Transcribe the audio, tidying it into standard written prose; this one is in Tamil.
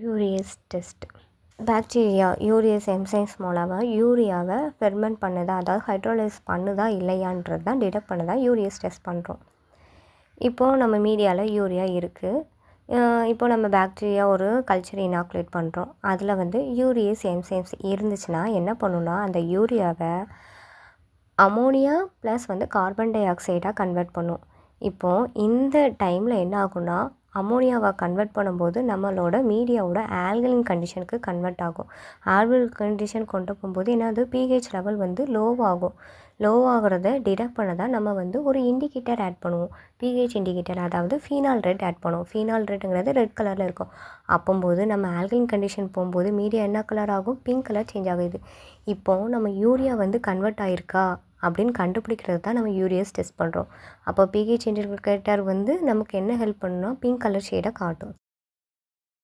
Urease test. Bacteria urease enzymes மூலமாக யூரியாவை ஃபெர்மெண்ட் பண்ணுதா, அதாவது ஹைட்ரோலைஸ் பண்ணுதா இல்லையான்றது தான் டிடெக்ட் பண்ண தான் யூரியஸ் டெஸ்ட் பண்ணுறோம். இப்போது நம்ம மீடியாவில் யூரியா இருக்குது. இப்போ நம்ம பாக்டீரியா ஒரு கல்ச்சர் இனாக்குலேட் பண்ணுறோம். அதில் வந்து யூரியஸ் என்சைம்ஸ் இருந்துச்சுன்னா என்ன பண்ணுன்னா, அந்த யூரியாவை அமோனியா ப்ளஸ் வந்து கார்பன் டை ஆக்சைடாக கன்வெர்ட் பண்ணும். இப்போது இந்த டைமில் என்ன ஆகும்னா, அமோனியாவை கன்வெர்ட் பண்ணும்போது நம்மளோட மீடியாவோட ஆல்கலைன் கண்டிஷனுக்கு கன்வெர்ட் ஆகும். ஆல்கலைன் கண்டிஷன் கொண்டு போகும்போது என்னது, பிஹெச் லெவல் வந்து லோவாகும். லோவாகிறத டிடெக்ட் பண்ண தான் நம்ம வந்து ஒரு இண்டிகேட்டர் ஆட் பண்ணுவோம். பிஹெச் இண்டிகேட்டர், அதாவது ஃபீனால் ரெட் ஆட் பண்ணுவோம். ஃபீனால் ரெட்டுங்கிறது ரெட் கலரில் இருக்கும். அப்போது நம்ம ஆல்கலைன் கண்டிஷன் போகும்போது மீடியா என்ன கலர் ஆகும், பிங்க் கலர் சேஞ்ச் ஆகுது. இப்போது நம்ம யூரியா வந்து கன்வெர்ட் ஆகிருக்கா அப்படின்னு கண்டுபிடிக்கிறது தான் நம்ம யூரியஸ் டெஸ்ட் பண்ணுறோம். அப்போ பிஹெச் இண்டிகேட்டர் வந்து நமக்கு என்ன ஹெல்ப் பண்ணுன்னா, பிங்க் கலர் ஷேடை காட்டும்.